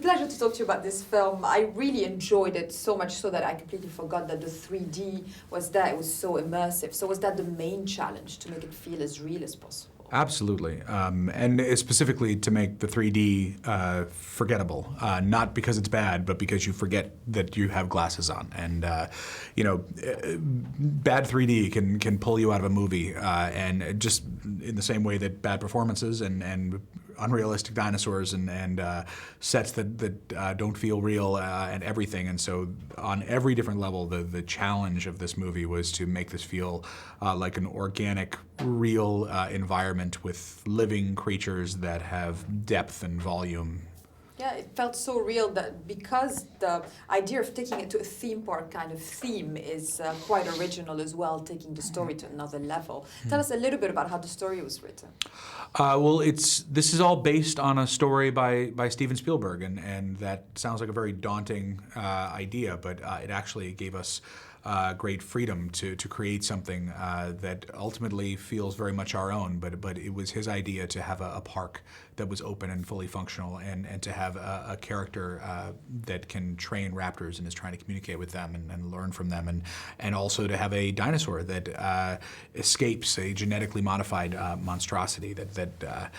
pleasure to talk to you about this film. I really enjoyed it so much so that I completely forgot that the 3D was there. It was so immersive. So was that the main challenge, to make it feel as real as possible? Absolutely, and specifically to make the 3D forgettable, not because it's bad, but because you forget that you have glasses on. And bad 3D can pull you out of a movie, and just in the same way that bad performances and unrealistic dinosaurs and sets that don't feel real and everything. And so on every different level, the challenge of this movie was to make this feel like an organic, real environment with living creatures that have depth and volume. Yeah, it felt so real that because the idea of taking it to a theme park kind of theme is quite original as well, taking the story to another level. Tell us a little bit about how the story was written. Well, this is all based on a story by Steven Spielberg, and that sounds like a very daunting idea, but it actually gave us great freedom to create something that ultimately feels very much our own, but it was his idea to have a park that was open and fully functional, and to have a character that can train raptors and is trying to communicate with them and learn from them, and also to have a dinosaur that escapes a genetically modified monstrosity that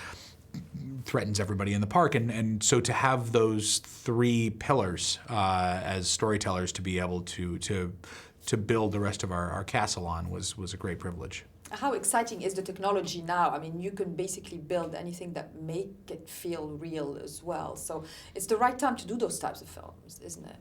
threatens everybody in the park, and so to have those three pillars as storytellers to be able to build the rest of our castle on was a great privilege. How exciting is the technology now? I mean, you can basically build anything that make it feel real as well. So it's the right time to do those types of films, isn't it?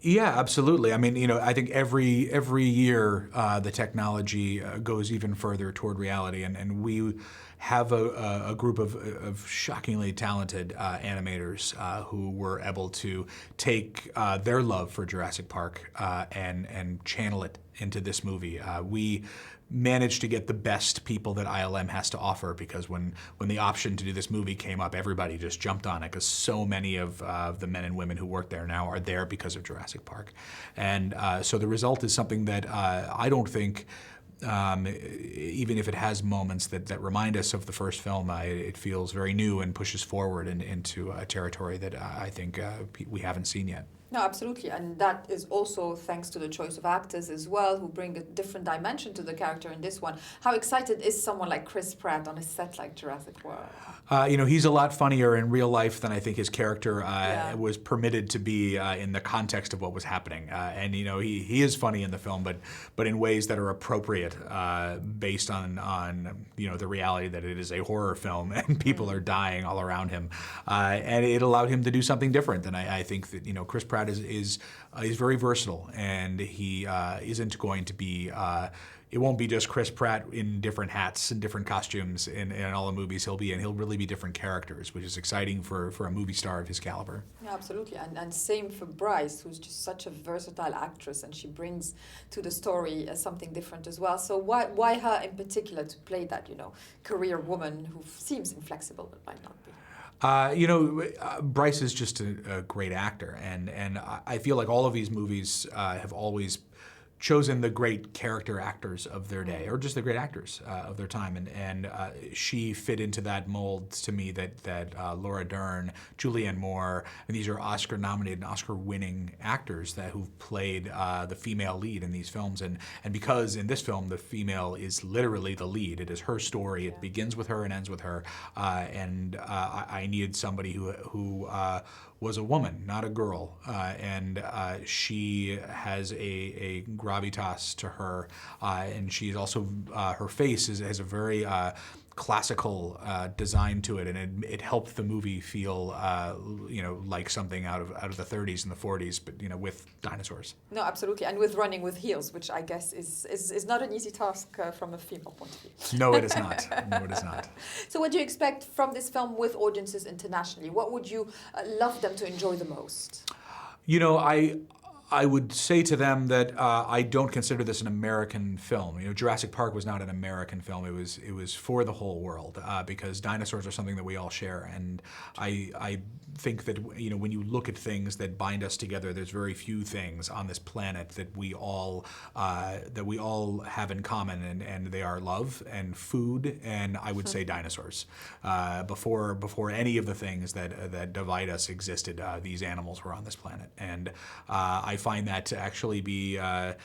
Yeah, absolutely. I mean, I think every year the technology goes even further toward reality, and we have a group of shockingly talented animators who were able to take their love for Jurassic Park and channel it into this movie. We managed to get the best people that ILM has to offer, because when the option to do this movie came up, everybody just jumped on it, because so many of the men and women who work there now are there because of Jurassic Park. And so the result is something that I don't think, even if it has moments that remind us of the first film, it feels very new and pushes forward into a territory that I think we haven't seen yet. No, absolutely, and that is also thanks to the choice of actors as well, who bring a different dimension to the character in this one. How excited is someone like Chris Pratt on a set like Jurassic World? He's a lot funnier in real life than I think his character was permitted to be in the context of what was happening. And he is funny in the film, but in ways that are appropriate based on the reality that it is a horror film and people are dying all around him. And it allowed him to do something different. And I think that Chris Pratt is very versatile, and he isn't going to be. It won't be just Chris Pratt in different hats and different costumes in all the movies he'll be in. He'll really be different characters, which is exciting for a movie star of his caliber. Yeah, absolutely, and same for Bryce, who's just such a versatile actress, and she brings to the story something different as well. So why her in particular to play that career woman who seems inflexible but might not be? Bryce is just a great actor, and I feel like all of these movies have always chosen the great character actors of their day, or just the great actors of their time, and she fit into that mold to me that Laura Dern, Julianne Moore, and these are Oscar-nominated and Oscar-winning actors who've played the female lead in these films, and because in this film the female is literally the lead, it is her story, it begins with her and ends with her, and I needed somebody who was a woman, not a girl, and she has a gravitas to her, and she's also her face has a very classical design to it, and it helped the movie feel like something out of the 30s and the 40s, but with dinosaurs. No, absolutely, and with running with heels, which I guess is not an easy task from a female point of view. No, it is not. No, it is not. So what do you expect from this film with audiences internationally? What would you love them to enjoy the most? I would say to them that I don't consider this an American film. Jurassic Park was not an American film. It was for the whole world because dinosaurs are something that we all share. And I think that when you look at things that bind us together, there's very few things on this planet that we all have in common, and they are love and food, and I would say dinosaurs. Before any of the things that divide us existed, these animals were on this planet, and I find that to actually be a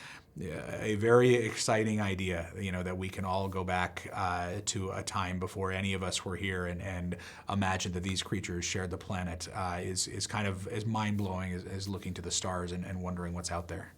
very exciting idea, that we can all go back to a time before any of us were here and imagine that these creatures shared the planet is kind of as mind-blowing as looking to the stars and wondering what's out there.